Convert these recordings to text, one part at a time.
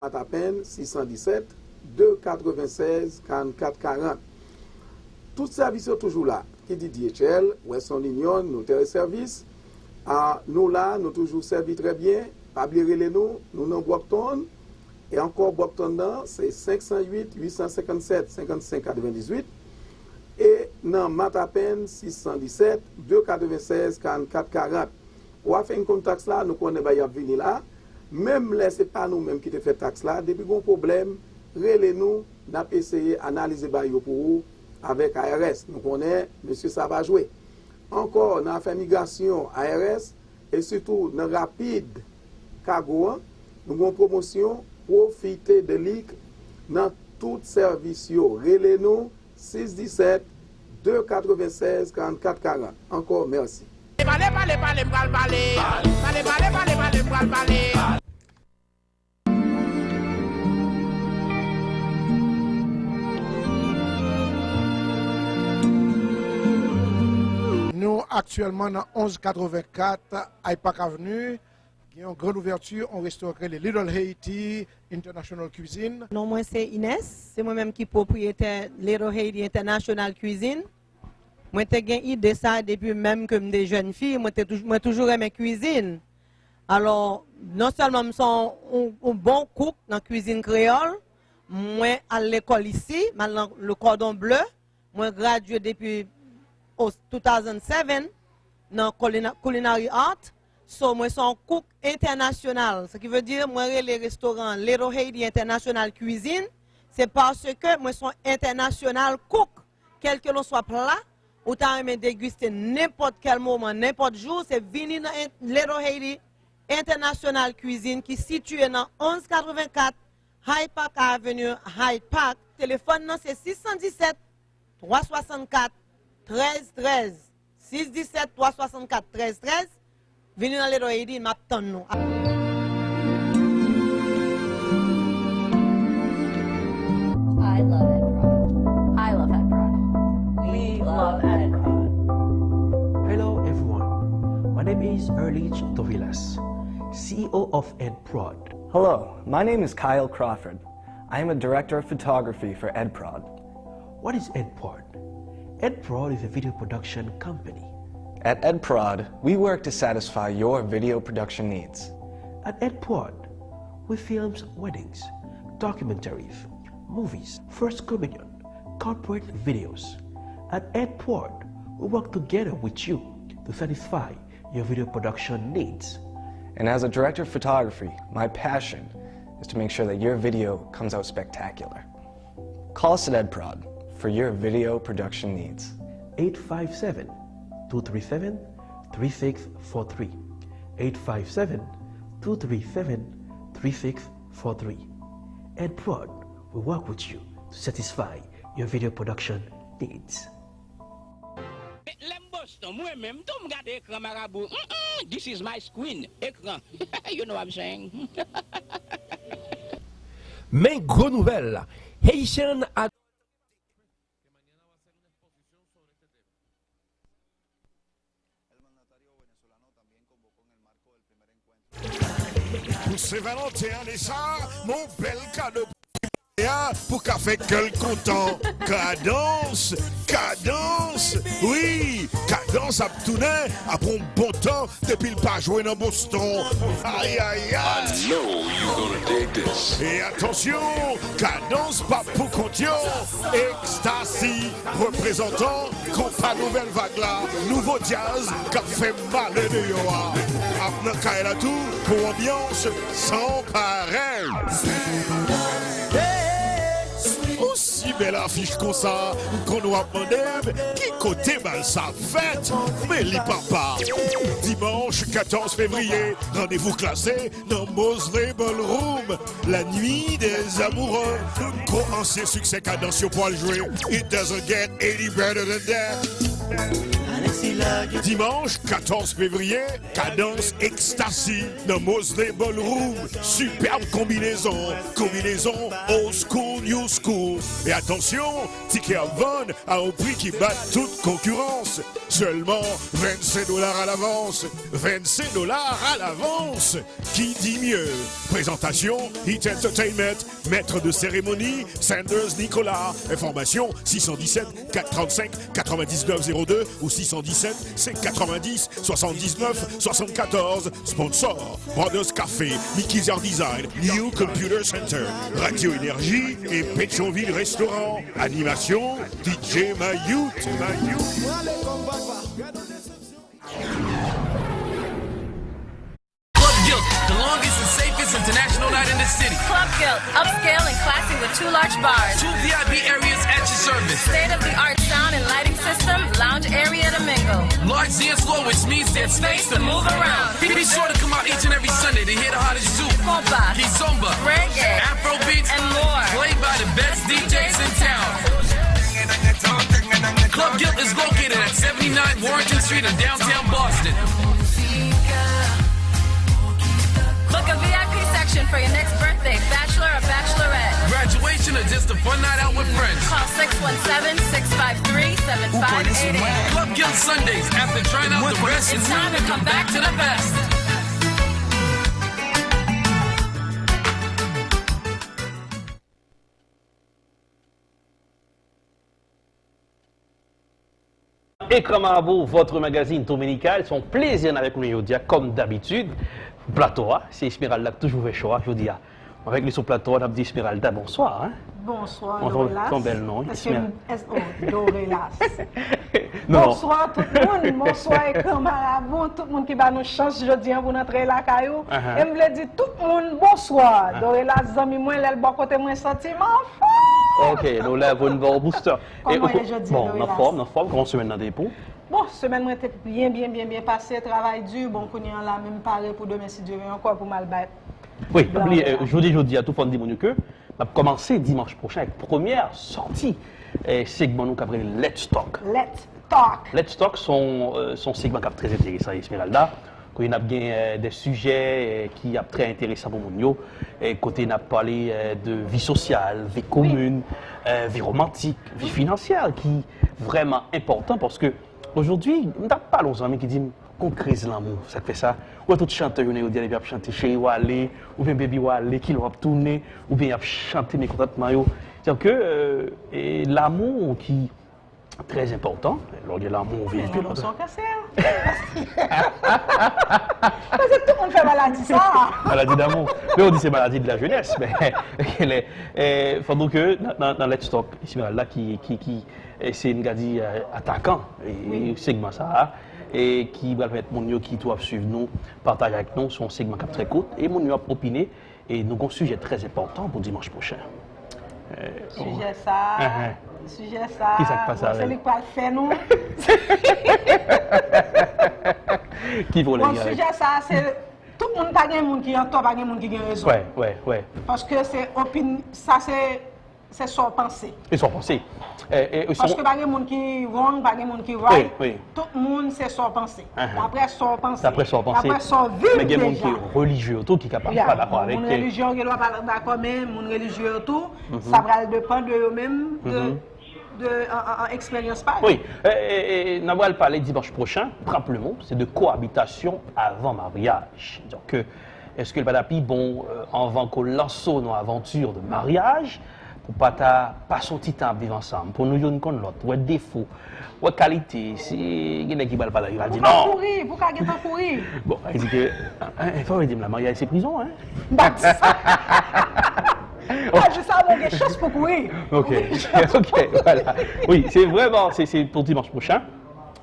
à peine 617 296 44 40. Tout service est toujours là. Qui dit DHL, Western Union, nos services. Nous là, nous toujours servi très bien. Pas oublier les nous dans Brockton. Et encore Brockton, c'est 508 857 55 98. Et dans Matapen 617 296 44 40. On a fait une contact là, nous connaissons pas venir là. Même là, ce n'est pas nous-mêmes qui te fait taxe là. Depuis qu'on problème, relez-nous, nous avons essayé d'analyser pour vous avec ARS. Nous connaissons, monsieur, ça va jouer. Encore, dans la fait migration ARS et surtout dans rapide cargo, nous avons une promotion, profiter de l'IC dans tout service. Relez-nous 617 296 44 40. Encore, merci. Nous, actuellement, dans 1184 IPAC Avenue, qui ont une grande ouverture, on restaure les Little Haiti International Cuisine. Non, moi, c'est Inès. C'est moi-même qui propriétaire Little Haiti International Cuisine. Moi, j'ai eu idée de ça depuis même que des jeunes filles. Moi, toujours aimé cuisine. Alors, non seulement je suis un bon cook dans la cuisine créole, moi, à l'école ici, maintenant, le cordon bleu, moi, gradué depuis 2007 dans Culinary Art. So, moi, je suis un cook international. Ce qui veut dire, moi, les restaurants Little Haiti International Cuisine, c'est parce que moi, je suis international cook. Quel que soit plat, ou t'as aimé déguster n'importe quel moment, n'importe jour, c'est venir dans Little Haiti International Cuisine qui est situé dans 1184 Hyde Park Avenue, Hyde Park. Téléphone, c'est 617 364 1313. 617 364 1313. Venez dans Little Haiti, m'attend nous. I love Ed Prod. I love Ed Prod. We love Ed Prod. Hello everyone, my name is Erlich Tovilas, CEO of Ed Prod. Hello, my name is Kyle Crawford. I am a director of photography for Ed Prod. What is Ed Prod? Ed Prod is a video production company. At Ed Prod, we work to satisfy your video production needs. At Ed Prod, we film weddings, documentaries, movies, first communion, corporate videos. At Ed Prod, we work together with you to satisfy your video production needs. And as a director of photography, my passion is to make sure that your video comes out spectacular. Call us at Ed Prod for your video production needs. 857-237-3643. 857-237-3643. Ed Prod will work with you to satisfy your video production needs. This is my screen. You know what I'm saying? Mais gros nouvelle, Haitian a Pour Saint-Valentin, les ça, mon bel cadeau pour café quel content. Cadence, cadence, oui, cadence à tourner après un bon temps depuis le pas joué dans Boston. Aïe aïe aïe. I know you're gonna dig this. Et attention, cadence pas pour Contio. Ecstasy, représentant Compa Nouvelle Vague là, nouveau jazz, café mal de Yoa. Apna Kaela tout pour ambiance sans pareil. Aussi belle affiche comme ça, qu'on nous a demandé qui côté mal sa fête, mais les papas. Dimanche 14 février, rendez-vous classé dans Mosley Ballroom, la nuit des amoureux. Gros ancien succès cadence pour le jouer. It doesn't get any better than that. Dimanche 14 février, Cadence Ecstasy dans Mosley Ballroom. Superbe combinaison old school, new school. Et attention, ticket à vendre à un prix qui bat toute concurrence. Seulement $25 à l'avance. $25 à l'avance. Qui dit mieux? Présentation Hit Entertainment, maître de cérémonie Sanders Nicolas. Information 617 435 9902 ou 617 590 79 74. Sponsor Brothers Café, Mickey's Art Design, New Computer Center, Radio Énergie et Pétionville Restaurant. Animation DJ Mayout. Club Guild, the longest and safest international night in the city. Club Guild, upscale and classy with 2 large bars. 2 VIP areas at your service. State-of-the-art sound and lighting system, lounge area to mingle. Large dance floor, which means there's space to move around. Be sure to come out each and every Sunday to hear the hottest zouk, Compa, kizomba, reggae, Afro beats, and more. Played by the best DJs in town. Club Guild is located at 79 Warrington Street in downtown Boston. Book a VIP section for your next birthday, bachelor or bachelorette. Graduation or just a fun night out with friends. Call 617-653-7588. Club Guild Sundays, after trying out the rest, It's time to come back to the best. Écran Marabout, votre magazine dominical, son plaisir avec nous aujourd'hui, comme d'habitude. Plateau, c'est Esmeralda qui toujours fait choix aujourd'hui. Avec lui sur plateau, on a dit Esmeralda, bonsoir. Hein? Bonsoir, Dorelas. Ton bel nom, Dorelas. Non. Bonsoir tout le monde, bonsoir Écran Marabout, tout le monde qui va nous chance aujourd'hui pour entrer la caillou. Et me le dit tout le monde bonsoir. Dorelas, amis, moi, elle bon côté moi sentiment fort. Ok, nous l'avons une bonne booster. Comment est-ce que je dis, bon, Dorelas? dans forme, comment semaine dans des pots? Bon, semaine moi était bien passée, travail dur, bon, qu'on y en là même paré pour demain si Dieu veut encore pour mal battre. Oui, jeudi à tout le monde dit que va commencer dimanche prochain avec première sortie segment nous qu'après Let's Talk. Let's Talk son segment qui est très intéressant Esmeralda. Quand il y a bien des sujets qui sont très intéressants pour nous. Côté on a parlé de vie sociale, vie commune, vie romantique, vie financière qui est vraiment important parce que aujourd'hui, on n'a pas nos amis qui disent qu'on crise l'amour, ça fait ça. Ou tout chanteur, on dit qu'il chanter chez Wale, ou bien Baby Wale, qui va tourner, ou bien chanter mes contentement. C'est-à-dire que l'amour qui est très important, alors il y a l'amour véhicule. L'amour sans cancer. Parce que tout le monde fait maladie ça. Maladie d'amour. Mais on dit c'est maladie de la jeunesse. Mais il faut donc que dans Let's Talk, là c'est une gadi attaquant, et segment ça. Et qui va permettre mon qui doivent suivre nous, partager avec nous son segment cap très court et mon a opiné et nous avons un sujet très important pour dimanche prochain. Sujet ça. Qui ça passe avec? C'est lui qui va le faire nous. Qui va le faire? Sujet ça c'est tout le monde pas gagne monde qui en toi pas gagne monde qui a raison. Ouais. Parce que c'est ça c'est son pensée. Et son pensée. Parce que pas de monde qui wrong, pas de monde qui right. Oui. Tout le monde c'est son pensée. Après son pensée. Après son pensée. Après son vivre. Mais il y a des gens qui sont religieux tout qui ne capable pas d'accord avec. Mon religion qui doit pas d'accord mais mon religieux tout, ça va dépendre de eux-mêmes de expérience pas. Oui. Nous allons parler dimanche prochain, rappelez-moi, c'est de cohabitation avant mariage. Donc est-ce que le badapi bon avant qu'on lance nos aventures de mariage pour pas sortir temps vivre ensemble pour nous une contre l'autre ou défaut ou qualité si il y a qui va parler il va dire non pour qu'à gagner courir bon il dit que il faut dire la mariage c'est prison hein je sais mon quelque chose pour courir. OK voilà oui c'est vraiment c'est pour dimanche prochain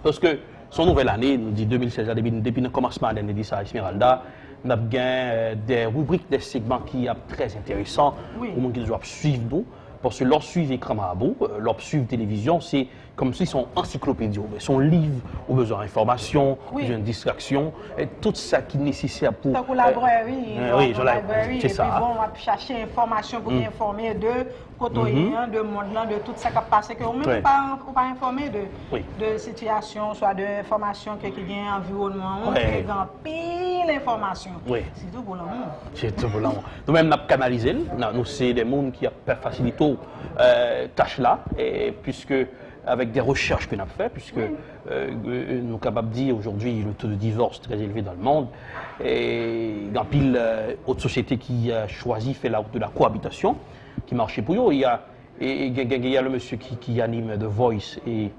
parce que son nouvelle année nous dit 2016 depuis le commencement de l'année ça Esmeralda nous avons des rubriques, des segments qui sont très intéressants pour les gens qui doivent suivre nous. Parce que leur suivre Écran Marabout, leur suivre télévision, c'est comme s'ils sont encyclopédiaux, son livre au besoin d'information, besoin de distraction, et tout ça qui nécessite pour... Donc, la librairie, c'est ça. Et puis bon, on va chercher information pour informer de côtoyens, de monde, de tout ça qui passe, que on même pas informer de situation, soit d'information qui est environnement, on est dans pile d'informations. C'est tout pour l'amour. C'est tout pour l'amour. Nous-mêmes, nous avons canalisé, nous, c'est des gens qui ont facilité tâche là, et puisque avec des recherches que nous avons faites, puisque nous sommes capables de dire aujourd'hui le taux de divorce très élevé dans le monde, et il y a pile autre société qui a choisi faire de la cohabitation, qui marchait pour eux. Il y a le monsieur qui anime The Voice et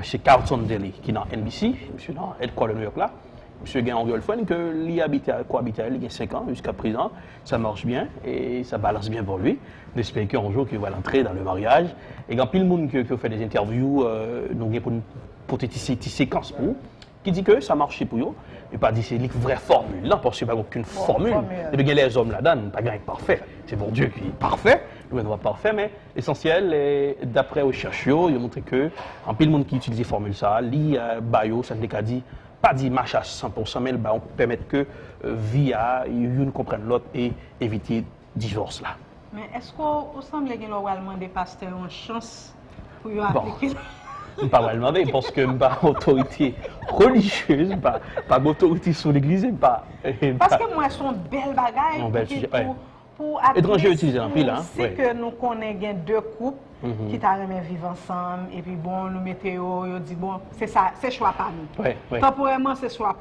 c'est Carlton Daly qui est dans NBC, monsieur dans Headquarter New York là. Monsieur a un girlfriend qu'il a cohabité il y a 5 ans jusqu'à présent. Ça marche bien et ça balance bien pour lui. On espère qu'un jour qu'il va entrer dans le mariage. Et quand pile le monde qui fait des interviews, nous avons pour des séquences pour qui dit que ça marche pour eux. Et pas dit c'est une vraie formule. Non, parce qu'il n'y a pas aucune formule. Et bien les hommes là-dedans, pas bien parfait. C'est bon Dieu qui est parfait. Nous ne sommes pas parfait, mais l'essentiel, d'après les chercheurs, ils ont montré que en pile le monde qui utilise les formules ça, bio, ça ne dit pas dit marche à 100%, mais on permet que via une comprenne l'autre et éviter divorce là. Mais est-ce qu'on semble qu'il y a des pasteurs une chance pour y appliquer? Pas vraiment, parce que pas autorité religieuse, pas d'autorité sur l'église, pas. Parce que moi, c'est une belle bagaille pour étrangers utilisés en pile, hein. C'est que nous connaissons 2 couples qui t'arrêtent vivre ensemble et puis bon, nous mettons, ils disent bon, c'est ça, c'est choix pas nous. Temporairement, c'est choix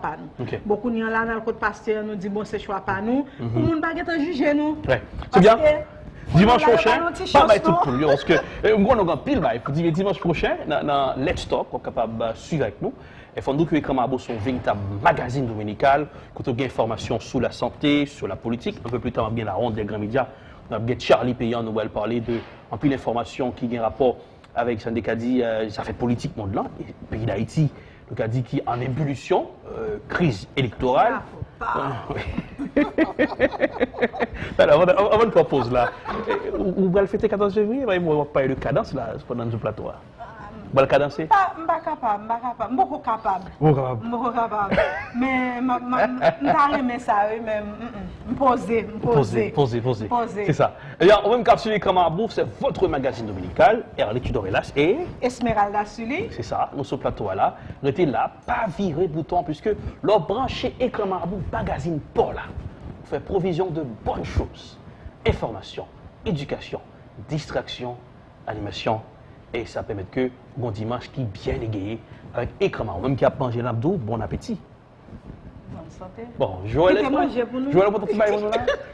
pas nous. Beaucoup de gens là dans le code pasteur nous disent bon, c'est choix pas nous. Pour nous pas être juger nous. C'est bien. Dimanche prochain, pas mal tout pour lui, parce que nous avons pile, il faut dire dimanche prochain, dans Let's Talk, on est capable de suivre avec nous. Il faut nous que Ekremabo soit un véritable magazine dominical, qui a des informations sur la santé, sur la politique. Un peu plus tard, on a bien la ronde des grands médias. On a bien Charlie Payan, nous va parler de en plus d'informations qui ont un rapport avec ça dit ça fait politique monde là, et le pays d'Haïti, le cas dit qui est en ébullition, crise électorale. Alors, avant de pause là, vous allez fêter 14 février, vous allez parler de cadence là, pendant le plateau. Vous allez cadencer? Je ne suis pas capable. Mais je ne ça, mais poser. C'est ça. On va me capsuler comme un bouffe, c'est votre magazine dominical, Erlich Dorelas et Esmeralda Sully. C'est ça, nous sommes plateau là. Restez là, pas virer bouton, puisque leur branché écran marabout magazine pour là. On fait provision de bonnes choses. Information, éducation, distraction, animation. Et ça permet que bon dimanche qui bien égayé avec écran même qui a mangé l'abdou, bon appétit. Bonne santé. Bon, Joël est mangé pour nous. Joël pour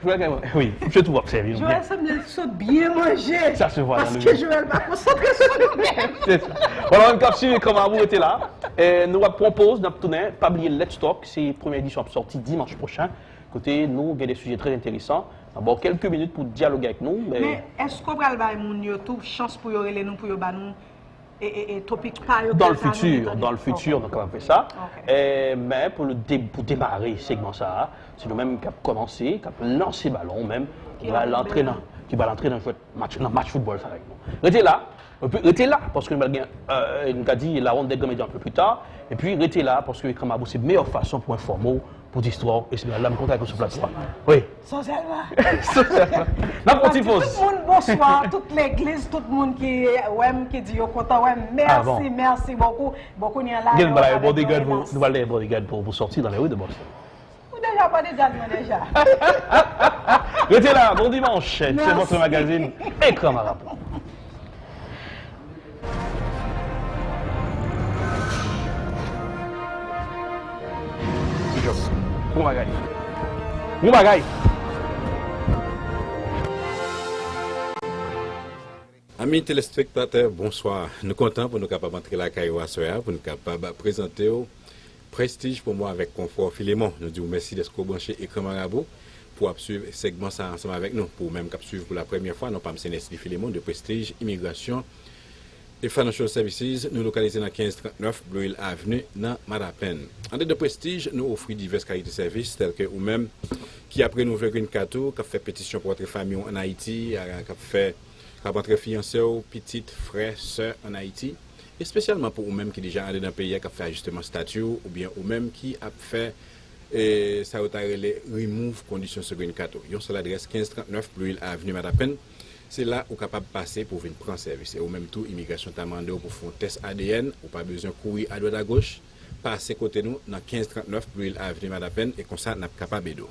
Joël, oui, je tout observer. Joël ça me bien manger. Ça se voit parce que Joël va concentrer sur nous-mêmes. C'est ça. Voilà, une capsule comme vous était là. Et nous propose de tourner pas oublier Let's Talk, c'est première édition sortie dimanche prochain. Côté nous, il y a des sujets très intéressants. D'abord, quelques minutes pour dialoguer avec nous. Mais est-ce qu'on va avoir une chance pour y nous, pour y nous et topic dans le futur, donc on va faire ça. Okay. Mais pour démarrer ce segment ça, c'est nous-mêmes qui avons commencé, qui avons lancé le ballon même, qui va l'entrer dans le match football ça avec nous. Restez là, parce que nous avons dit la ronde des grands médias un peu plus tard. Et puis restez là, parce que c'est la meilleure façon pour informer, pour l'histoire, et c'est là me contacte sur plateforme. Oui. Sans elle. N'importe qui pose. Tout le monde, bonsoir, toute l'église, tout le monde qui dit content, merci beaucoup. Beaucoup n'y a là. Nous allons aller bodyguard pour sortir dans les rues de Boston. Vous déjà bodyguard, déjà. Restez là, bon dimanche, c'est votre magazine Écran Marabout. Bon bagaille. Amis téléspectateurs, bonsoir. Nous sommes contents pour nous capables d'entrer la Caïwa pour nous capables de présenter au Prestige pour moi avec confort Philémon. Nous disons merci d'être branché Écran Marabout pour suivre ce segment ça ensemble avec nous. Pour même suivre pour la première fois, nous sommes Nestlé Philémon de Prestige, Immigration et Financial Services, nous localisons dans 1539 Blue Hill Avenue, dans Marapen. En dehors de Prestige, nous offrons diverses qualités de services, tels que vous-même, qui après nous Green Card, qui fait pétition pour votre famille en Haïti, qui fait capable rentrer fiancé ou petite frère, sœur en Haïti. Et spécialement pour vous-même qui déjà allé dans le pays, qui a fait ajustement statut, ou bien vous-même qui a fait ça a été remove conditions sur une carte. Yon sur l'adresse 1539 Blue Hill Avenue Madapen. C'est là où capable de passer pour venir prendre service. Et ou même tout, immigration t'a demandé pour faire un test ADN, ou pas besoin de courir à droite à gauche, passer côté nous dans 1539 Blue Hill Avenue Madapen et comme ça, nous sommes capables de.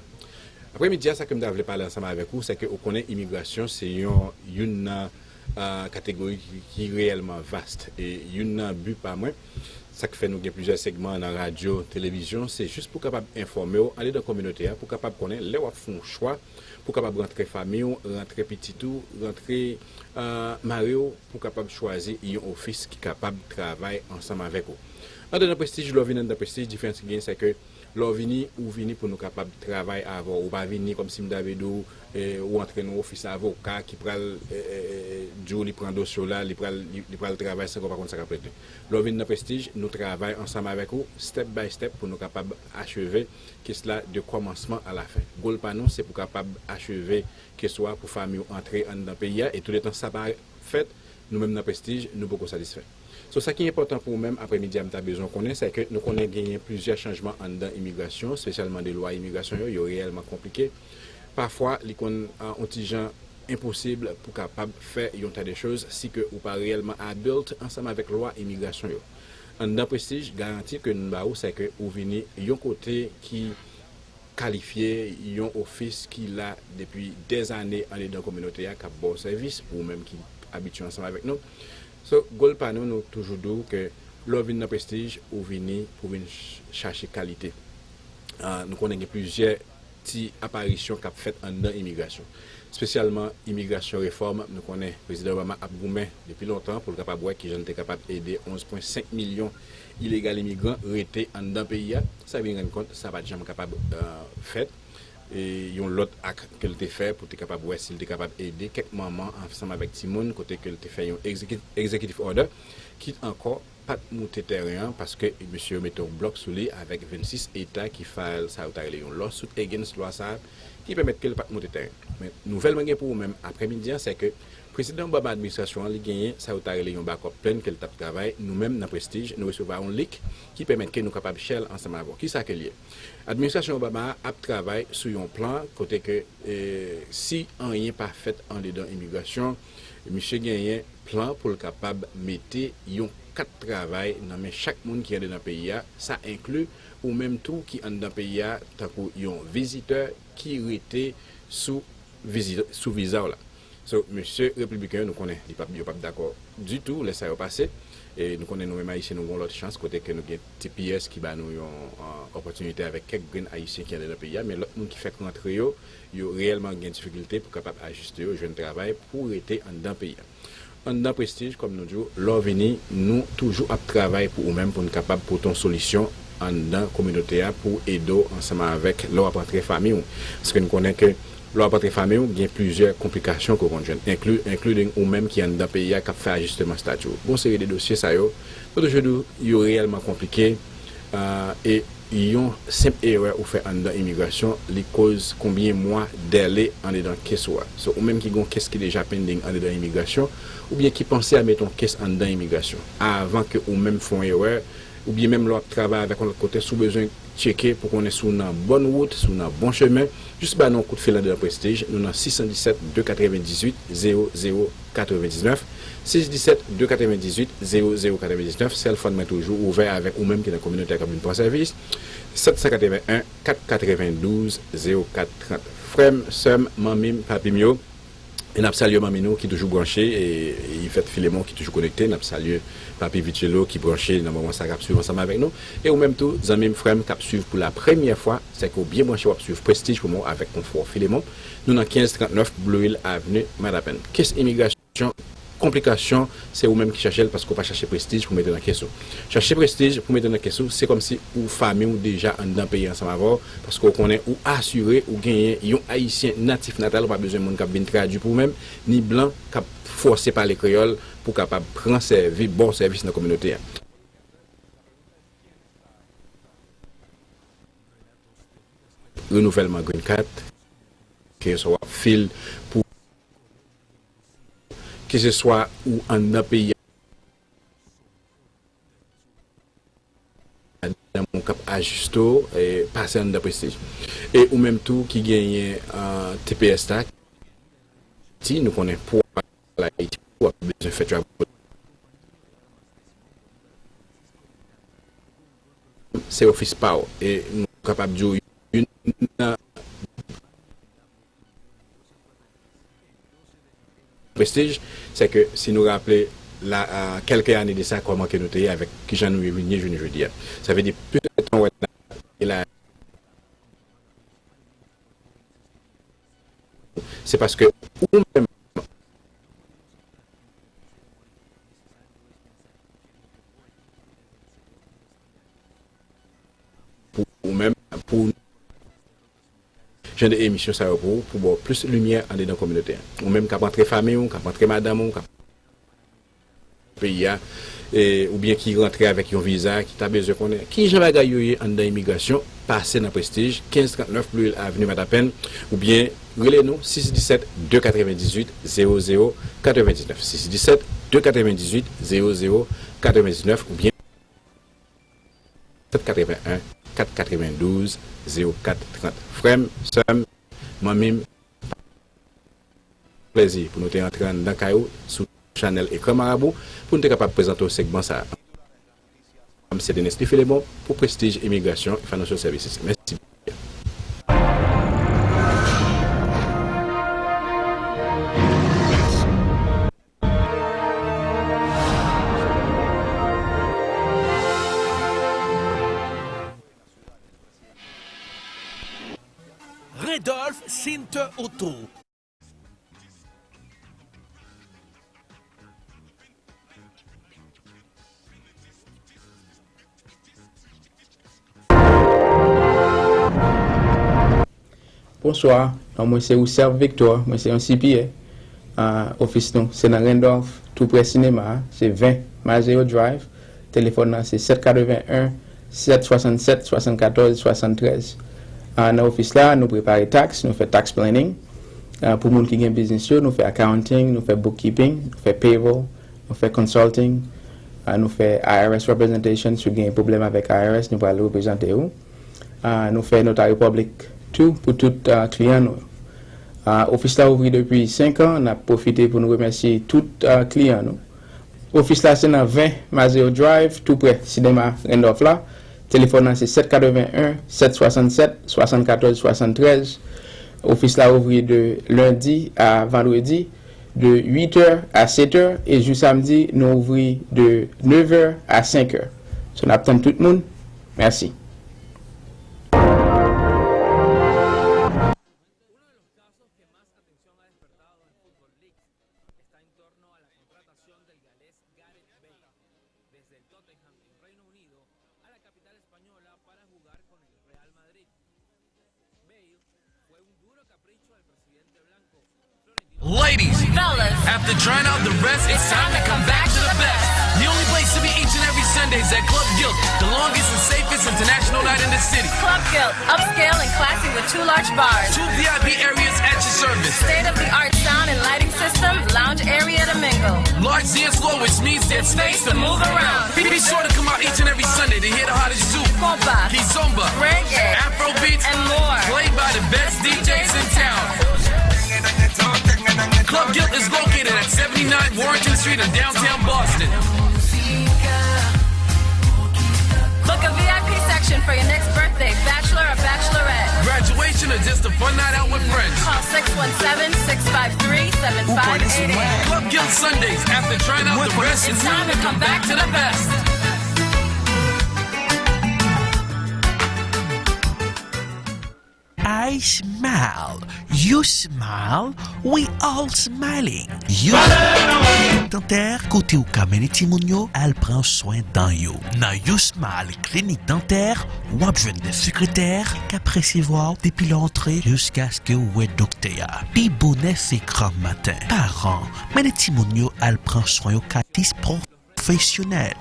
Après midi, ça que je voulais parler ensemble avec vous, c'est que vous connaissez l'immigration, c'est une catégorie qui est réellement vaste. Et une but pas moins. Ça fait nous avons plusieurs segments dans la radio, télévision, c'est juste pour capable informer, aller dans la communauté, pour capable connaître, les font choix, pour capable rentrer famille, rentrer petit tout, rentrer Mario, pour capable choisir un office qui est capable de travailler ensemble avec vous. Dans le prestige, l'ovini dans le prestige, la différence c'est que l'ovini ou vini pour nous capable de travailler avant, ou pas venir comme si nous avions ou entrer dans l'office avocat qui prend Joe, il prend dossier là, il prend le travail sans qu'on pas ça capable. L'ovini dans le prestige, nous travaillons ensemble avec vous, step by step, pour nous capable achever que cela de commencement à la fin. Goal pas nous, c'est pour capable achever que soit pour famille entrer dans le pays et tout le temps ça va fait, nous-mêmes dans le prestige, nous beaucoup satisfaits. So, ce qui est important pour nous-mêmes, après-midi, nous avons besoin de connaître, c'est que nous connaissons gagné plusieurs changements en l'immigration, spécialement des lois d'immigration, qui sont réellement compliquées. Parfois, il y a un petit genre impossible pour capable faire un tas de choses si que ou pas réellement adult ensemble avec la loi d'immigration. En prestige, garantie que nous avons, c'est que vous venez un côté qui qualifié, un office qui l'a depuis des années en dans la communauté, qui a bon service, ou même qui habitué ensemble avec nous. So, goal par nous toujours dit que l'on vient dans prestige ou venir pour venir chercher qualité. Nous connaissons plusieurs petites apparitions qu'a faites en immigration. Spécialement immigration réforme, nous connaissons le président Obama a boumé depuis longtemps pour le capable qui j'étais capable d'aider 11,5 millions illégaux immigrants restés en dans pays. Ça vient rendre compte ça va jamais capable fait. Et il y a l'autre acte que tu fait pour être capable de s'il est capable d'aider quelques mamans ensemble avec Timon côté que tu fait un executive order qui encore pas monter terrain parce que monsieur met un bloc sous lui avec 26 états qui font ça ou un lawsuit against loi ça qui permet que pas monter terrain. Mais nouvellement pour vous même après-midi c'est que président Obama administration a gagné ça ou un backup plein qu'elle tape travail nous-mêmes dans prestige nous recevons un leak qui permet que nous capable shell ensemble avec qui ça que lié. Administration Obama a travaillé sur un plan côté que si rien pas fait en dedans immigration monsieur gagné plan pour le capable mettre un 4 travail dans chaque monde qui est dans le pays ça inclut ou même tout qui est dans le pays tant un visiteur qui était sous visa là. So, monsieur républicain, nous connaissons, il n'est pas d'accord du tout, laissez ça passer. Et nous connaissons nous-mêmes haïtiens, nous avons l'autre chance, côté que nous avons TPS qui va nous une opportunité avec quelques haïtiens qui sont dans le pays. Mais l'autre monde qui fait rentrer, il y a réellement des difficultés pour capable ajuster au jeune travail pour rester dans le pays. En dans prestige, comme nous disons, l'OVNI, nous toujours à travailler pour nous-mêmes pour nous capables pour une solution en dans la communauté pour aider ensemble avec leur famille. Parce que nous connaissons que lors de famille, il y a plusieurs complications qu'on rencontre, incluant ou même qui est dans le pays qui a fait ajustement statut. Bon, c'est des dossiers, ça y est. Aujourd'hui, il est réellement compliqué et il y a une simple erreur ou fait en immigration, les causes combien de mois délai en dedans caisse soit. Ou même qui ont caisse qui déjà pending en dedans immigration, ou bien qui pensait à mettre une caisse en dedans immigration avant que ou même font erreur. Ou bien même leur travail avec notre côté sous besoin de checker pour qu'on est sur une bonne route, sur un bon chemin. Juste bah non coup de fil de la prestige, nous avons 617 298 0099 617 298 0099 téléphone est toujours ouvert avec ou même qui est dans la communauté comme une service 781 492 0430 frère, sœur, mamim, papimio. Et nous saluons Mamino qui est toujours branché et il fait Philémon qui est toujours connecté. Nous saluons Papi Vicello qui est branché dans le moment ça qui suivre ensemble avec nous. Et ou même tout, Zamim Frem qui suivre pour la première fois, c'est qu'on bien branché pour suivre Prestige pour moi avec confort Philémon. Nous dans 1539 Blue Hill Avenue, Madapen. Qu'est-ce immigration? Complication, c'est vous-même qui cherchez parce qu'on pas chercher prestige pour mettre dans la question. Chercher prestige pour mettre dans la question, c'est comme si ou famille ou déjà en dans pays ensemble avant parce qu'on connaît ou assuré ou gagner un haïtien natif natal pas besoin de monde qui bien traduit pour même ni blanc qui forcé par les créoles pour capable prendre service bon service dans la communauté. Renouvellement Green Card qui soit fil pour que ce soit ou en un pays dans mon cap ajusto et passer en de prestige et ou même tout qui gagne TPS tac si nous connaissons pour la Haïti pour besoin faire travail c'est office power et nous capable de une prestige c'est que si nous rappelons quelques années de ça comment que nous étions avec qui j'en ai venu jeudi ça veut dire peut-être c'est parce que ou même pour genre d'émission ça pour voir plus de lumière en dedans communautaire ou même qu'à rentrer famille ou qu'à rentrer madame ou qu'à pays ou bien qui rentre avec un visa qui t'a besoin connaître qui j'en va gagner en dedans immigration passer dans prestige 1539 plus avenue Matapen ou bien relais-nous 617 298 00 99 617 298 00 99 ou bien 781 492 0430. Frère, soeur, moi-même, plaisir pour nous entrer dans Caillou sous Chanel et comme Marabout pour nous être capable de présenter au segment ça. C'est Denis Philemon pour Prestige Immigration et Financial Services. Merci. Redolphe Center Auto. Bonsoir, moi c'est Oussef Victor, moi c'est un CPA. Office nous, c'est dans Randolph, tout près cinéma, c'est 20 Mazeo Drive. Téléphone c'est 781 767 74 73. Dans l'office là, nous préparons taxes, nous faisons tax planning. Pour les gens qui ont un business, nous faisons accounting, nous faisons bookkeeping, nous faisons payroll, nous faisons consulting, nous faisons IRS representation. Si vous avez un problème avec IRS, nous allons le représenter. Nous faisons notary public tout pour tout client. L'office là ouvert depuis 5 ans, on a profité pour nous remercier tous les clients. L'office là c'est dans 20 Mazeo Drive, tout près cinéma Randolph là. Téléphone c'est 781 767 74 73. Office là ouvert de lundi à vendredi de 8h à 7h et juste samedi nous ouvrons de 9h à 5h. So, on attend tout le monde. Merci. Ladies, fellas, after trying out the rest, it's time to come back to the best. The only place to be each and every Sunday is at Club Guild, the longest and safest international night in the city. Club Guild, upscale and classy with 2 large bars, 2 VIP areas at your service, state-of-the-art sound and lighting system, lounge area to mingle, large dance floor which means there's space to move around. Be sure to come out each and every Sunday to hear the hottest zouk, compa, kizomba, reggae, Afrobeats, and more, played by the best DJs in town. Club Guild is located at 79 Warrington Street in downtown Boston. Book a VIP section for your next birthday, bachelor or bachelorette, graduation, or just a fun night out with friends. Call 617-653-7588. Club Guild Sundays, after trying out the rest, it's time to come back to the best. I smile. You smile. We all smiling. You dentaire côté ou Kameniti Mounio, elle prend soin d'en yo. Dans You Smile clinique dentaire, ou besoin de secrétaire qu'apprécie voir depuis l'entrée jusqu'à ce que ou docteur. Pi bonnet c'est grand matin. Parents, Meniti Mounio, elle prend soin au catis professionnel.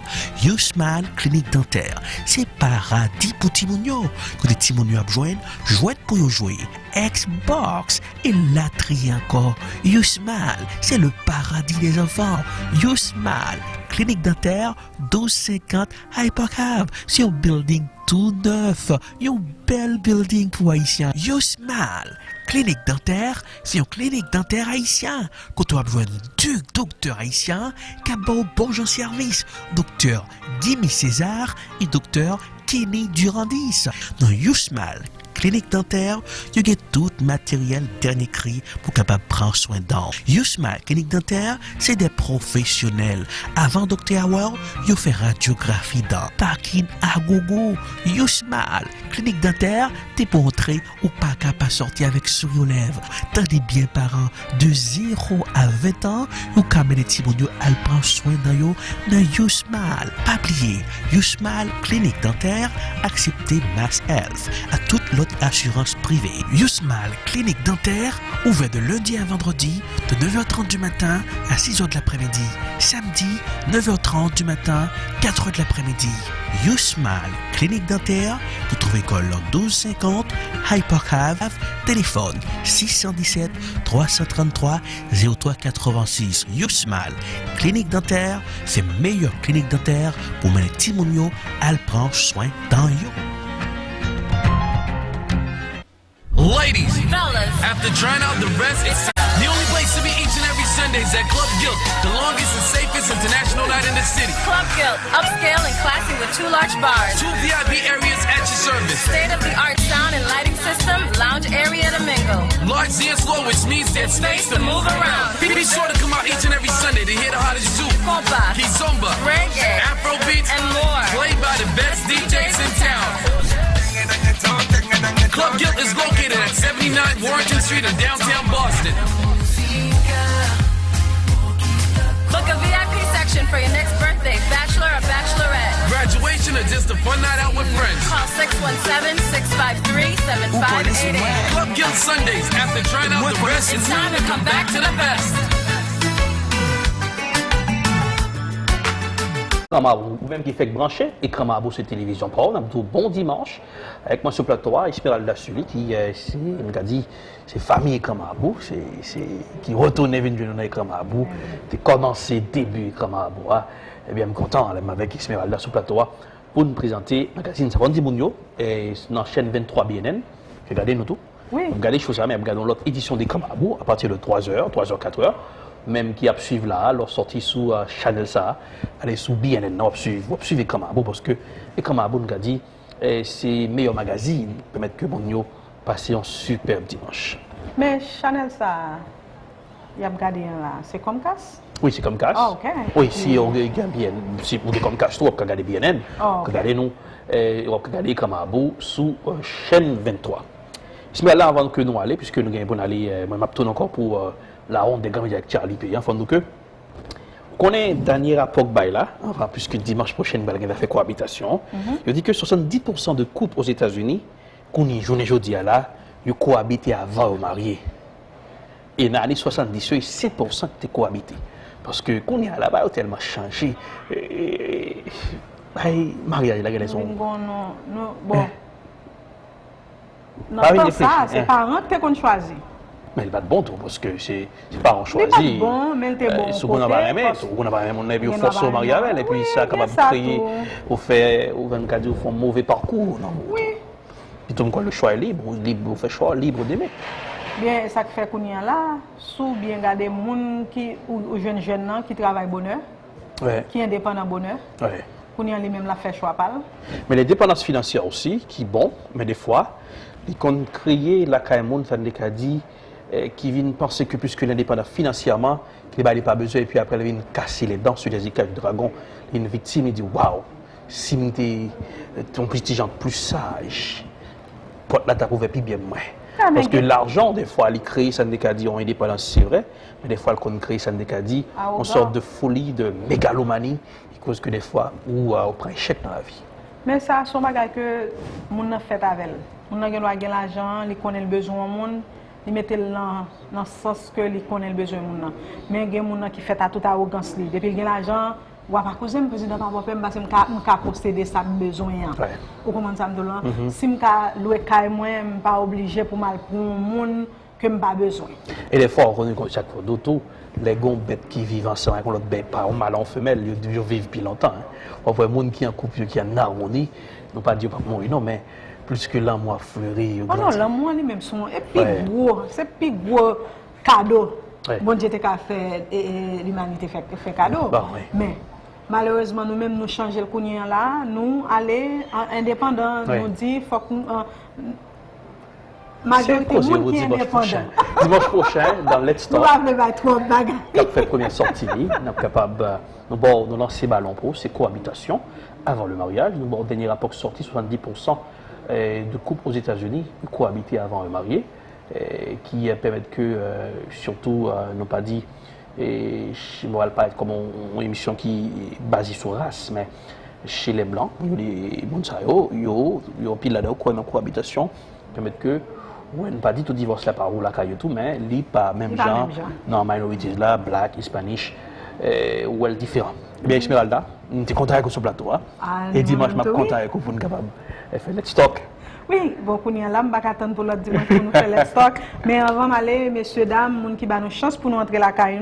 YouSmile Clinique Dentaire, c'est paradis pour Timounio. Côté Timounio a besoin, jouet pour y jouer. Xbox et la tri encore. YouSmile, c'est le paradis des enfants. YouSmile Clinique Dentaire 1250 Hyper Cave. C'est un building tout neuf. Un bel building pour Haïtiens. YouSmile Clinique Dentaire, c'est une clinique dentaire haïtien. Quand on a besoin de docteurs haïtiens, qui a bon service. Docteur Guy César et docteur Kenny Durandis. Dans YouSmile Clinique Dentaire, vous avez tout matériel dernier cri pour capable prendre soin d'eux. YouSmile Clinique Dentaire, c'est des professionnels. Avant Dr. World, vous fait radiographie dents, parking à gogo. YouSmile Clinique Dentaire, t'es pour entrer ou pas capable sortir avec sourire aux lèvres. Tandis bien parents, de 0 à 20 ans, vous capable des petits bonheurs à prendre soin d'eux dans YouSmile. Pas oublier, YouSmile Clinique Dentaire, acceptez Mass Health à toute l'autre assurance privée. YouSmile Clinique Dentaire, ouvert de lundi à vendredi, de 9h30 du matin à 6h de l'après-midi. Samedi, 9h30 du matin, 4h de l'après-midi. YouSmile Clinique Dentaire, vous trouvez école 1250 Hyper Cave, téléphone 617 333 0386. YouSmile Clinique Dentaire, c'est meilleure clinique dentaire pour mener Timonio à prendre soin dans you. Ladies, fellas, after trying out the best, it's the only place to be each and every Sunday is at Club Guild, the longest and safest international night in the city. Club Guild, upscale and classy with 2 large bars. 2 VIP areas at your service. State-of-the-art sound and lighting system, lounge area to mingle. Large dance floor, which means there's space to move around. Be sure to come out each and every Sunday to hear the hottest zouk, compa, kizomba, reggae, Afrobeats, and more. Played by the best DJs in town. Club Guild is located at 79 Warrington Street in downtown Boston. Book a VIP section for your next birthday, bachelor or bachelorette. Graduation or just a fun night out with friends. Call 617-653-7588. Club Guild Sundays. After trying out the best, it's time to come back to the best. Ou même qui fait brancher, écran Marabout sur télévision. On a un bon dimanche avec moi sur plateau, Esmeralda Sully, qui m'a dit c'est famille écran Marabout, qui retourne venir dans l'écran Marabout, qui commencé début écran Marabout. Eh bien, je suis content avec Esmeralda sur plateau pour nous présenter le magazine Savondi Mounio et dans la chaîne 23 BNN. Regardez nous tout. Oui. Regardez les choses, mais regardons l'autre édition d'écran Marabout à partir de 3h, 4h. Même qui a suivi là, leur sortie sous Channel ça, allez sous BNN, vous suivez Kamabo parce que Kamabo nous a dit c'est meilleur magazine permettre que mon passer un superbe dimanche. Mais Channel ça, il y a regardé là, c'est Comcast? Oui, c'est Comcast. Oh, ok. Oui, si on regarde bien, si vous regardez Comcast, vous regardez BNN, regardez nous, vous regardez Kamabo sous chaîne 23. Mais là, avant que nous allions, puisque nous allons aller, moi je encore pour la honte des grands médias avec Charlie P. Enfin, donc, on est dernier rapport là, enfin, puisque dimanche prochain, il va faire cohabitation. Il dit que 70% de couples aux États-Unis, qu'on y journée aujourd'hui là, ils cohabitent avant de marier. Et dans les années 70, 7% qui cohabitent. Parce que quand on est là-bas, il a tellement changé. Mariage, il a raison. Bon. Non, pas ça, c'est parents qui choisi. Mais il va être bon tout parce que c'est pas en choisi. Il pas bon, mais il est bon. Si on n'a pas aimé, on n'a pas aimé, on a bien forcé au mariage et puis ça capable de créer ou faire ou 24 jours un mauvais parcours. Oui. Et donc le choix est libre, on fait choix libre d'aimer. Bien, ça fait qu'on y a là, sous bien garder gens qui ou jeunes qui travaillent bonheur, qui indépendant bonheur. Ouais. Qu'on y a lui-même la fait choix pas. Mais les dépendances financières aussi qui bon, mais des fois ils ont créé la Caïmoun, ça nous a dit qui viennent penser que puisque l'indépendant financièrement, qu'il n'a pas besoin, et puis après, ils viennent casser les dents sur les écailles du dragon. Une victime, il dit waouh, si ton petit gens plus sage, pour là, tu pouvais plus bien moins. Parce que l'argent, des fois, il crée, ça nous a dit, on est indépendant, c'est vrai, mais des fois, qu'on crée, ça nous a dit, on sort de folie, de mégalomanie, cause que des fois, on prend un chèque dans la vie. Mais ça, c'est un bagage que mon a fait avec. On a l'argent, il connaît le besoin du monde. Il mettait dans le sens que il connaît le besoin de monde. Mais il y a des gens qui fait à toute arrogance. Depuis qu'il a l'argent, ou pas causer le président pas problème parce que m'ka posséder ça besoin. Ou comment ça me dit si m'ka louer caille moi pas obligé pour mal pour monde que m'pas besoin. Et des fois on connaît chaque fois d'auto les gonds bêtes qui vivent ensemble avec l'autre bête pas mal en femelle ils vivent depuis longtemps. On voit monde qui en couple qui en harmonie, non pas dire pas mourir non mais plus que l'amour fleuri. Oh non, l'amour lui même son et puis gros, c'est plus gros cadeau. Bon Dieu t'a fait l'humanité fait cadeau. Mais malheureusement nous-mêmes nous changer le cognon là, nous aller indépendants, nous dit faut que majorité monde qui est indépendant. Dimanche prochain dans Let's Talk. Nous va trop bagarre. Qui a fait première sortie, nous sommes capables de lancer ballon pour c'est cohabitation avant le mariage. Nous avons dernier rapport sorti 70% de couples aux États-Unis cohabiter avant de marier, qui permettent que, surtout, n'ont pas dit, et je ne vais pas être comme une émission qui est basée sur race, mais chez les Blancs, les Bonsayo, il y a pile là-dedans, cohabitation, permettent que, on n'a pas dit tout divorce là par où la caille tout, mais il n'y a pas même genre, non, minorities là, black, hispanic, ou elle différent. Bien, Esmeralda, je suis content avec ce plateau. Et dimanche, je suis content avec vous pour nous capable de faire Let's Talk. Oui, beaucoup de gens là, je ne vais pas attendre pour l'autre dimanche pour nous faire Let's Talk. Mais avant d'aller, messieurs, dames, gens qui ont une chance pour nous entrer la caille,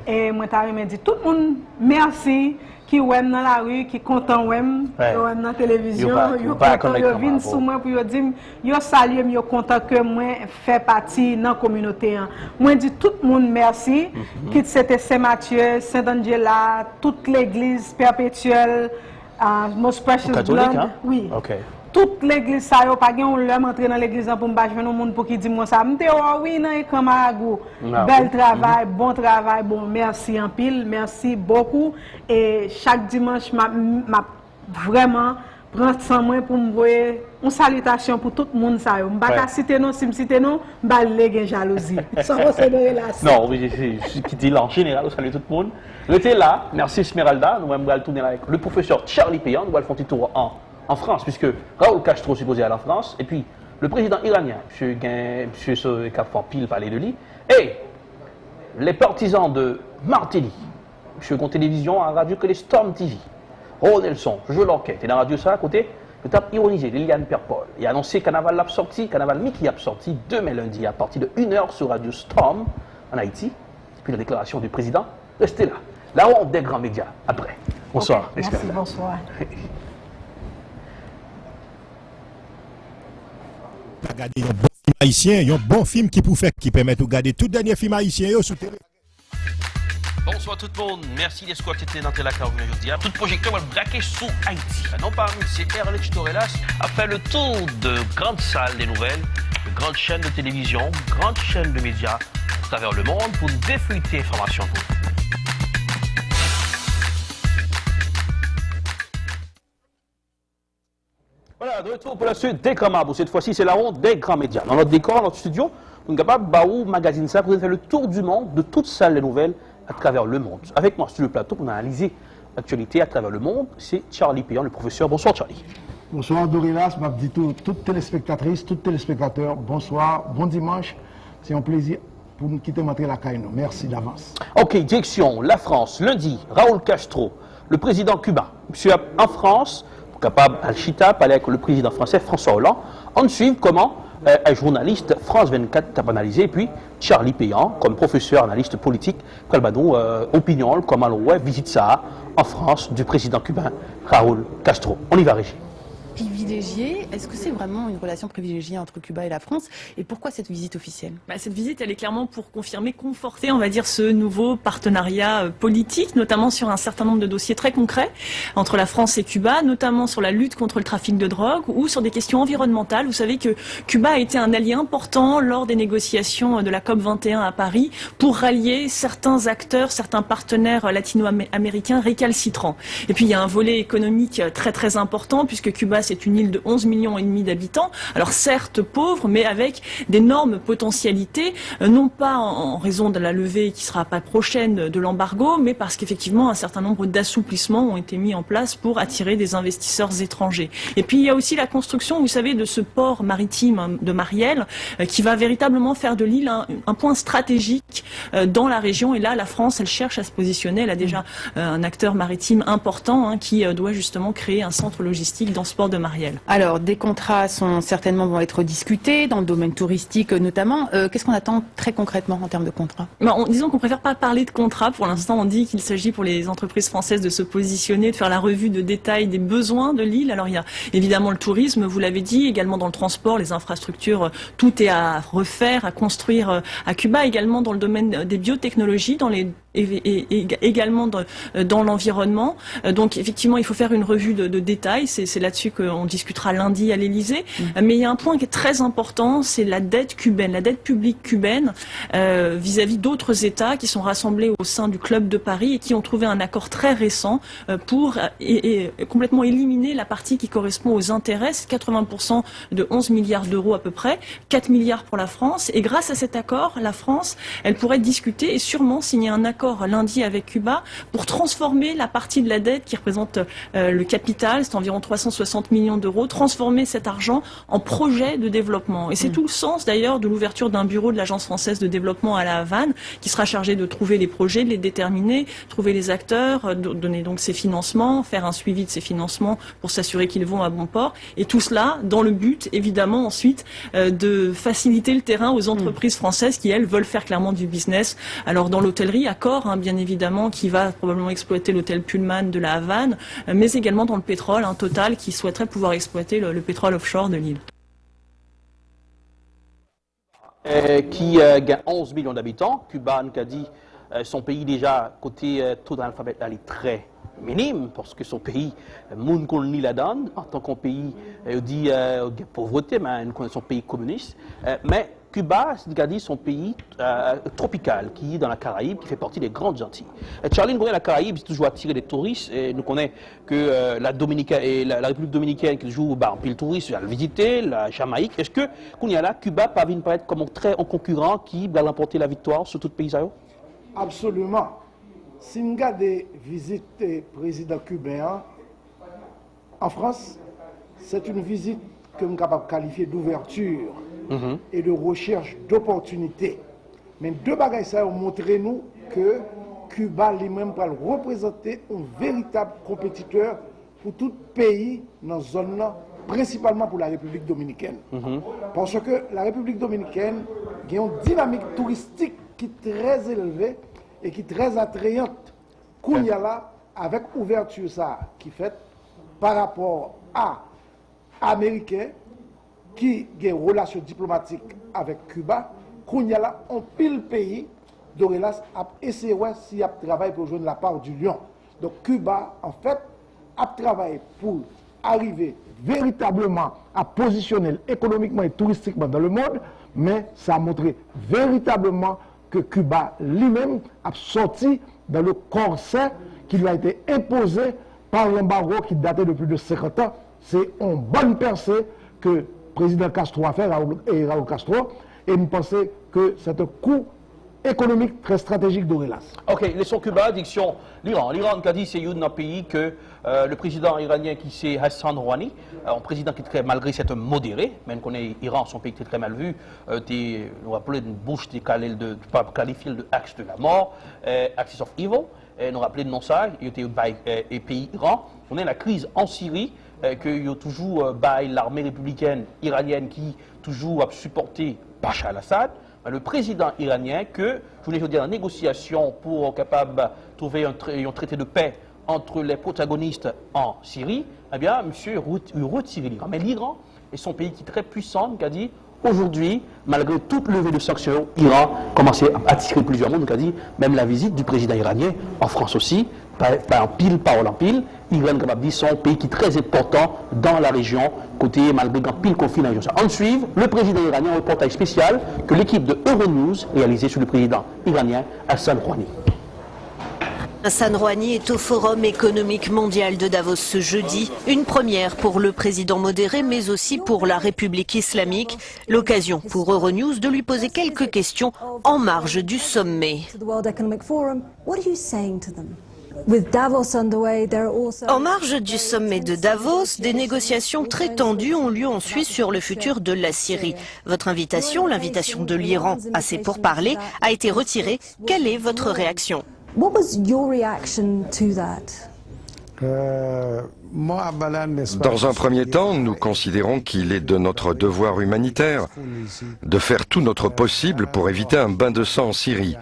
et moi, je me dis tout le monde merci. Qui ouem dans la rue, qui content ouem, ouem dans la télévision, yo content, yo vinn sous moi pour yo dire, yo salue, yo content que moi fait partie dans la communauté. Moi dis tout le monde merci, qui c'était Saint-Mathieu, Saint-Angela, toute l'église perpétuelle, Most Precious Blood, oui. Toute l'église ça yo pas gen on l'homme entrer dans l'église pour me joindre monde pour qui dit moi ça m'te oui dans Camargo bel travail bon travail bon merci en pile merci beaucoup et chaque dimanche m'a vraiment prendre sans moi pour me voir une salutation pour tout le monde ça yo m'pa citer non si me citer non m'pa léguer jalousie ça c'est de relation non oui qui dit là en général on salue tout le monde restez là merci Esmeralda nous allons tourner avec le professeur Charlie Payan nous allons faire un petit tour en France, puisque Raoul Castro supposé aller en France, et puis le président iranien, M. Capfort Pile parlait de lui, et les partisans de Martelly, M. Gon Télévision à la radio que les Storm TV, Ronelson, je l'enquête, et dans la radio ça à côté, le tape ironisé, Liliane Perpol, et annoncé Carnaval l'a sorti, Carnaval Mickey a sorti demain lundi à partir de 1h sur Radio Storm en Haïti, puis la déclaration du président, restez là. La honte des grands médias, après. Bonsoir. Okay, merci, bonsoir. Regarder un bon film haïtien, un bon film qui permet de regarder tout dernier film haïtien sur télé. Bonsoir tout le monde, merci d'être connectés dans la carte aujourd'hui. Tout projecteur va braquer sous Haïti. Non pas c'est Erlich Torelas a fait le tour de grandes salles des nouvelles, de grandes chaînes de télévision, grandes chaînes de médias à travers le monde pour défruiter l'information pour vous. Voilà, de retour pour la suite des Camabou. Cette fois-ci, c'est la honte des grands médias. Dans notre décor, notre studio, nous sommes capables de magazine ça pour faire le tour du monde de toutes salles de nouvelles à travers le monde. Avec moi sur le plateau pour analyser l'actualité à travers le monde, c'est Charlie Payan, le professeur. Bonsoir Charlie. Bonsoir Dorilas, je dis toutes téléspectatrices, tous téléspectateurs, bonsoir, bon dimanche. C'est un plaisir pour nous quitter montrer la caille. Merci d'avance. Ok, direction la France, lundi, Raoul Castro, le président cubain. Monsieur en France, capable Al-Chita, parler avec le président français François Hollande. On suit comment un journaliste France 24 a analysé, et puis Charlie Payan, comme professeur analyste politique, opinion, comment on visite ça en France du président cubain Raoul Castro. On y va, Régis. Privilégié, est-ce que c'est vraiment une relation privilégiée entre Cuba et la France? Et pourquoi cette visite officielle? Cette visite, elle est clairement pour confirmer, conforter, on va dire, ce nouveau partenariat politique, notamment sur un certain nombre de dossiers très concrets entre la France et Cuba, notamment sur la lutte contre le trafic de drogue ou sur des questions environnementales. Vous savez que Cuba a été un allié important lors des négociations de la COP21 à Paris pour rallier certains acteurs, certains partenaires latino-américains récalcitrants. Et puis il y a un volet économique très très important puisque Cuba c'est une île de 11,5 millions d'habitants. Alors certes pauvre, mais avec d'énormes potentialités, non pas en raison de la levée qui sera pas prochaine de l'embargo, mais parce qu'effectivement un certain nombre d'assouplissements ont été mis en place pour attirer des investisseurs étrangers. Et puis il y a aussi la construction, vous savez, de ce port maritime de Mariel, qui va véritablement faire de l'île un point stratégique dans la région. Et là, la France, elle cherche à se positionner. Elle a déjà un acteur maritime important qui doit justement créer un centre logistique dans ce port de Mariel. Alors, des contrats vont être discutés dans le domaine touristique notamment. Qu'est-ce qu'on attend très concrètement en termes de contrats? Disons qu'on préfère pas parler de contrats. Pour l'instant, on dit qu'il s'agit pour les entreprises françaises de se positionner, de faire la revue de détail des besoins de l'île. Alors, il y a évidemment le tourisme, vous l'avez dit, également dans le transport, les infrastructures, tout est à refaire, à construire à Cuba, également dans le domaine des biotechnologies, et également dans l'environnement. Donc effectivement, il faut faire une revue de détails. C'est là-dessus qu'on discutera lundi à l'Élysée. Mais il y a un point qui est très important, c'est la dette cubaine, la dette publique cubaine vis-à-vis d'autres États qui sont rassemblés au sein du Club de Paris et qui ont trouvé un accord très récent pour complètement éliminer la partie qui correspond aux intérêts, 80% de 11 milliards d'euros à peu près, 4 milliards pour la France. Et grâce à cet accord, la France, elle pourrait discuter et sûrement signer un accord lundi avec Cuba pour transformer la partie de la dette qui représente le capital, c'est environ 360 millions d'euros, transformer cet argent en projet de développement. Et c'est tout le sens d'ailleurs de l'ouverture d'un bureau de l'Agence française de développement à La Havane qui sera chargé de trouver les projets, de les déterminer, trouver les acteurs, donner donc ces financements, faire un suivi de ces financements pour s'assurer qu'ils vont à bon port. Et tout cela dans le but évidemment ensuite de faciliter le terrain aux entreprises françaises qui elles veulent faire clairement du business. Alors dans l'hôtellerie, Accor, bien évidemment, qui va probablement exploiter l'hôtel Pullman de la Havane, mais également dans le pétrole, Total qui souhaiterait pouvoir exploiter le pétrole offshore de l'île. Qui gagne 11 millions d'habitants. Cuba, qui a dit son pays déjà, côté taux d'analphabète, est très minime, parce que son pays, moun colonie la donne, en tant qu'un pays, dit pauvreté, mais son pays communiste. Mais Cuba, c'est dit son pays tropical, qui est dans la Caraïbe, qui fait partie des grandes Antilles. Charlie, la Caraïbe, c'est toujours attiré des touristes. Et nous connaissons que la République dominicaine, qui joue en pile touriste, elle a visité, la Jamaïque. Est-ce que, Cuba peut être comme un concurrent qui va remporter la victoire sur tout le pays? Absolument. Si nous regardons visite du président cubain en France, c'est une visite que nous sommes capables de qualifier d'ouverture et de recherche d'opportunités. Mais deux bagages ça ont montré nous que Cuba lui-même va représenter un véritable compétiteur pour tout pays dans la zone, principalement pour la République dominicaine. Parce que la République dominicaine a une dynamique touristique qui est très élevée et qui est très attrayante. Qu'on y a là, avec ouverture ça qui fait par rapport à Américains qui ont des relations diplomatiques avec Cuba, qu'on y a là, on pile pays d'Orelas a essayé s'il y a travail pour joindre la part du lion. Donc Cuba, en fait, a travaillé pour arriver véritablement à positionner économiquement et touristiquement dans le monde, mais ça a montré véritablement que Cuba lui-même a sorti dans le corset qui lui a été imposé par l'embargo qui datait de plus de 50 ans. C'est une bonne percée que le président Castro a fait, Raúl Castro, et nous pensons que c'est un coup économique très stratégique d'Orelas. Ok, laissons Cuba, diction l'Iran. L'Iran qui a dit c'est un pays que le président iranien qui c'est Hassan Rouhani, un président qui est très, malgré c'est un modéré, même qu'on est Iran, son pays qui est très mal vu, on rappelle une bouche qui est qualifiée de axe de la mort, axis of evil, nous rappelons de non ça, il était un pays Iran. On est la crise en Syrie, qu'il y a toujours l'armée républicaine iranienne qui toujours a supporté Bachar al-Assad. Le président iranien que, je voulais dire, en négociation pour capable de trouver un traité de paix entre les protagonistes en Syrie, eh bien, monsieur retiré l'Iran. Mais l'Iran est son pays qui est très puissant, qui a dit, aujourd'hui, malgré toute levée de sanctions, l'Iran commençait à attirer plusieurs mondes, donc a dit, même la visite du président iranien en France aussi, pas en pile, parole en pile, l'Iran, comme dit, c'est un pays qui est très important dans la région, côté malgré un pile conflit dans la région. En suivant, le président iranien, un reportage spécial que l'équipe de Euronews réalisé sur le président iranien Hassan Rouhani. Hassan Rouhani est au Forum économique mondial de Davos ce jeudi, une première pour le président modéré mais aussi pour la République islamique, l'occasion pour Euronews de lui poser quelques questions en marge du sommet. En marge du sommet de Davos, des négociations très tendues ont lieu en Suisse sur le futur de la Syrie. Votre invitation, l'invitation de l'Iran à ces pourparlers, a été retirée. Quelle est votre réaction ? What was your reaction to that? Dans un premier temps, nous considérons qu'il est de notre devoir humanitaire de faire tout notre possible pour éviter un bain de sang en Syrie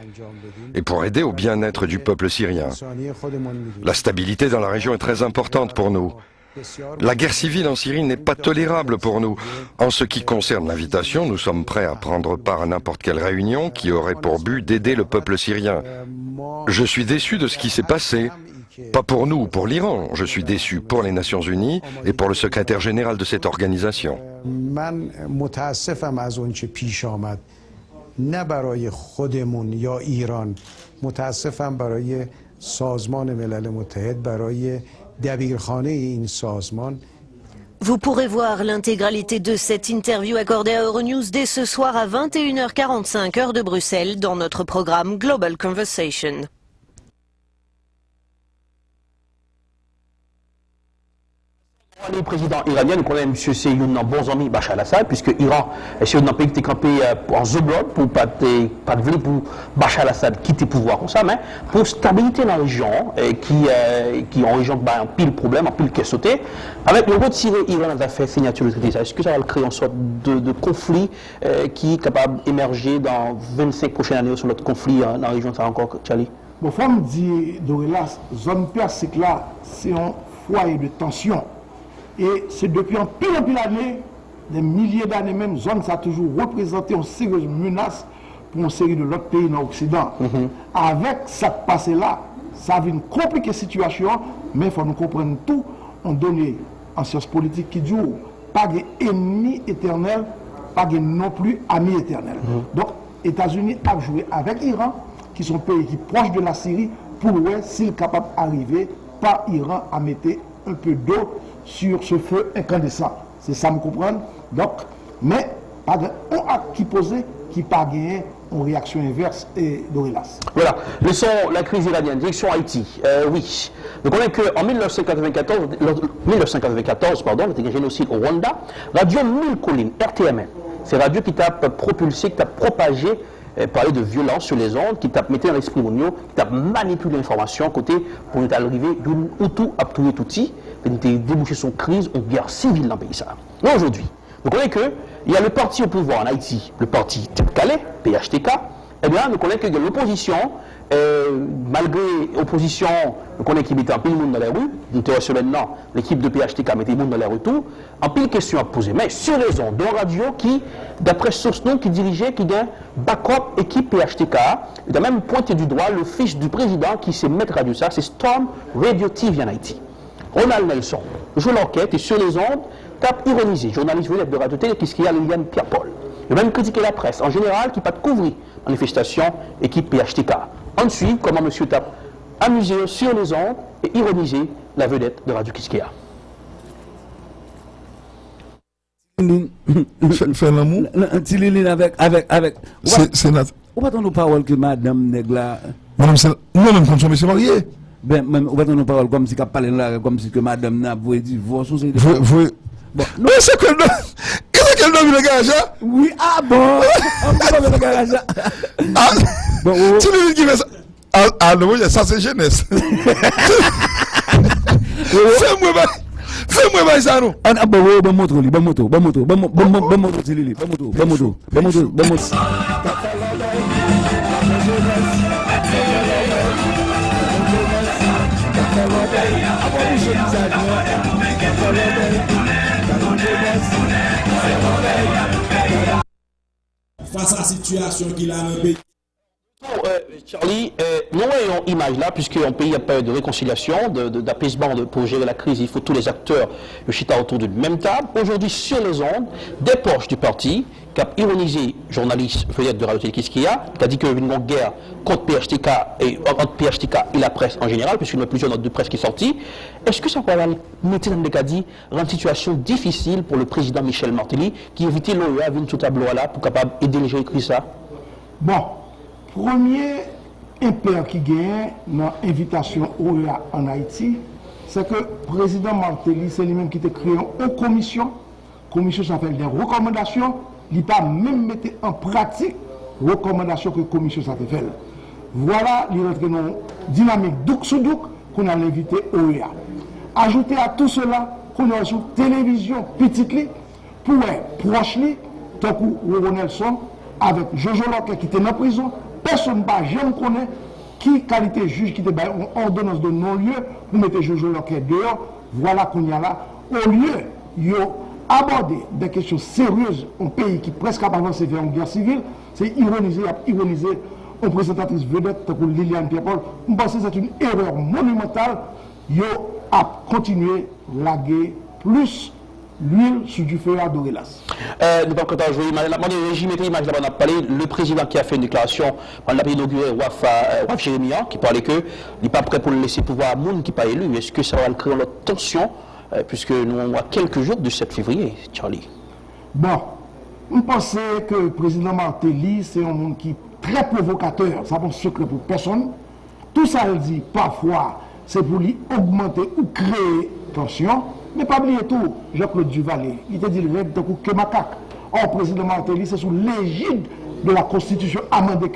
et pour aider au bien-être du peuple syrien. La stabilité dans la région est très importante pour nous. La guerre civile en Syrie n'est pas tolérable pour nous. En ce qui concerne l'invitation, nous sommes prêts à prendre part à n'importe quelle réunion qui aurait pour but d'aider le peuple syrien. Je suis déçu de ce qui s'est passé. Pas pour nous ou pour l'Iran. Je suis déçu pour les Nations Unies et pour le secrétaire général de cette organisation. Vous pourrez voir l'intégralité de cette interview accordée à Euronews dès ce soir à 21h45 heure de Bruxelles dans notre programme Global Conversation. Le président iranien, nous connaissons M. Seyoun, bon ami Bachar al-Assad, puisque l'Iran est un pays qui est campé en zoblot pour pas de pour Bachar al-Assad quitter le pouvoir comme ça, mais pour stabilité dans la région, qui en région en pile problème, en pile qui sauté, avec le retirer Iran a fait signature de traité. Est-ce que ça va créer une sorte de conflit qui est capable d'émerger dans 25 prochaines années sur notre conflit dans la région, ça encore, Charlie? Bon, femme dit, Dorelas, zone persique là, c'est un foyer de tension. Et c'est depuis un pile d'années, des milliers d'années même, zone ça a toujours représenté une sérieuse menace pour une série de l'autre pays dans l'Occident. Avec ça passé là, ça a une compliquée situation, mais il faut nous comprendre tout. On donne en sciences politiques qui dit pas d'ennemi éternel, pas de non plus ami éternel. Donc, États-Unis a joué avec l'Iran, qui sont pays qui proches de la Syrie, pour voir s'il est capable d'arriver par Iran à mettre un peu d'eau sur ce feu incandescent. C'est ça, me comprendre. Donc, mais pas de acte qui posé qui pas gagné en réaction inverse et d'Orelas. Voilà, laissons la crise iranienne, direction Haïti. Oui, donc on est qu'en 1994, le génocide au Rwanda, Radio 1000 Collines, RTMN, c'est radio qui t'a propulsé, qui t'a propagé, parler de violence sur les ondes, qui t'a mis dans l'esprit mondial, qui t'a manipulé l'information côté pour nous arriver d'une Hutu à Touti, qui a débouché son crise en guerre civile dans le pays. Mais aujourd'hui, vous connaissez qu'il y a le parti au pouvoir en Haïti, le parti Tête-Calais, PHTK, eh bien, nous connaissons que l'opposition, malgré l'opposition, nous connaissons qu'il mettait un pile de monde dans la rue, maintenant, l'équipe de PHTK mettait le monde dans la rue tout, en pile de questions à poser. Mais sur les ondes, dans radio qui, d'après source non, qui dirigeait, qui gagne backup équipe PHTK, il a même pointé du doigt le fils du président qui s'est mettre radio ça, c'est Storm Radio TV en Haïti. Ronald Nelson joue l'enquête et sur les ondes, tape ironisé, journaliste vedette de Radio Télé, qu'est-ce qu'il y a, Liliane Pierre-Paul. Il a même critiqué la presse en général qui n'a pas de couvrir manifestation équipe PHTK. Ensuite, comment monsieur tape amusé sur les ondes et ironisé la vedette de Radio Kiskia. Faire l'amour. Avec. C'est notre. Ou pas ton parole que madame Negla. Madame, moi-même, quand je suis marié. Ben, ou pas ton parole comme si qu'elle parlait là, comme si que madame n'a pas divorce. Vous. Bon. Non, c'est quel nom? Quel nom le garage? Oui, ah bon. On parle de garage. Ah, bon, tu lui dis ça. Ah non, ça c'est jeunesse. Fais-moi ça non. Ah bon, moto, Tilili, moto. Face à la situation qu'il a dans le pays. Charlie, nous voyons une image là, puisqu'on pays a période de réconciliation, d'apaisement pour gérer la crise, il faut tous les acteurs de chita autour d'une même table. Aujourd'hui, sur les ondes, des poches du parti, qui a ironisé journaliste vedette de Radio Kiskia, qui a dit qu'il y a une guerre contre PHTK et entre PHTK et la presse en général, puisqu'il y a plusieurs notes de presse qui sont sorties. Est-ce que ça va mettre dans le cas dit, rendre une situation difficile pour le président Michel Martelly, qui évitait l'OEA à venir tout tableau là pour capable aider les gens à écrire ça? Bon. Premier impair qui gagne dans l'invitation OEA en Haïti, c'est que le président Martelly, c'est lui-même qui a créé une commission. La commission s'appelle des recommandations. Il n'a pas même mis en pratique les recommandations que la commission s'est fait. Voilà, il rentre dans une dynamique douk sous douk qu'on a invité OEA. Ajouter à tout cela qu'on a sur télévision petite pour être proche, tant que Ronald Nelson, avec Jojo Locke qui était dans la prison. Personne ne va jamais connaître qui qualité juge qui était en ordonnance de non-lieu pour mettre Jojo Locke dehors. Voilà qu'on y a là. Au lieu de aborder des questions sérieuses en pays qui presque avancé vers une guerre civile, c'est ironiser une présentatrice vedette pour Liliane Pierre-Paul. Je pense que c'est une erreur monumentale. Yo a continué à laguer plus l'huile sur du feu à Dorelas. Nous pas content de jouer. Le régime était image là, on a parlé. Le président qui a fait une déclaration, on l'a inauguré, Waf Jérémia, qui parlait que il n'est pas prêt pour le laisser pouvoir à Moun qui n'est pas élu. Est-ce que ça va créer une tension, puisque nous avons quelques jours du 7 février, Charlie? Bon, on pensait que le président Martelly, c'est un monde qui est très provocateur. Ça n'est pas secret pour personne. Tout ça, il dit, parfois, c'est pour lui augmenter ou créer tension. Mais pas oublier tout, Jean-Claude Duvalier, il te dit le règle de que macaque. Or, le président Martelly, c'est sous l'égide de la Constitution amendée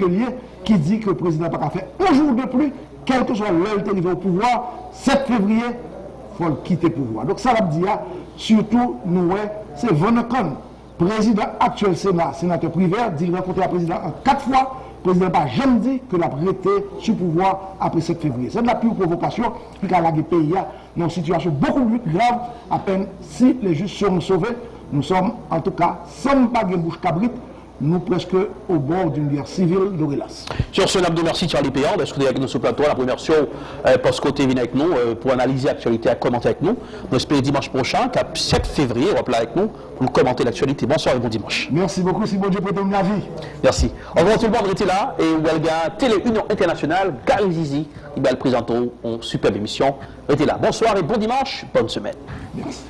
qui dit que le président n'a pas fait un jour de plus, quel que soit l'heure de niveau au pouvoir, 7 février, il faut le quitter le pouvoir. Donc ça va dire, surtout, nous, c'est Vonnecoin, président actuel Sénat, sénateur privé, dit rencontrer le président en 4 fois. Le président n'a jamais dit que l'a prêté sur le pouvoir après 7 février. C'est de la pure provocation qui a lagué le pays dans une situation beaucoup plus grave, à peine si les juges seront sauvés. Nous sommes en tout cas sans pas de bouche cabrite, nous presque au bord d'une guerre civile de Dorelas. Sur ce, de merci Charlie Péan d'être avec nous sur le plateau. La première show post-côté vient avec nous pour analyser l'actualité, à commenter avec nous. Nous espérons dimanche prochain, qu'à 7 février, on va parler avec nous pour commenter l'actualité. Bonsoir et bon dimanche. Merci beaucoup, si bon Dieu peut donner la vie. Merci. On va tout le monde rester là et où elle a Télé Union Internationale, Gary Zizi, il va le présenter en superbe émission. Restez là. Bonsoir et bon dimanche, bonne semaine. Merci.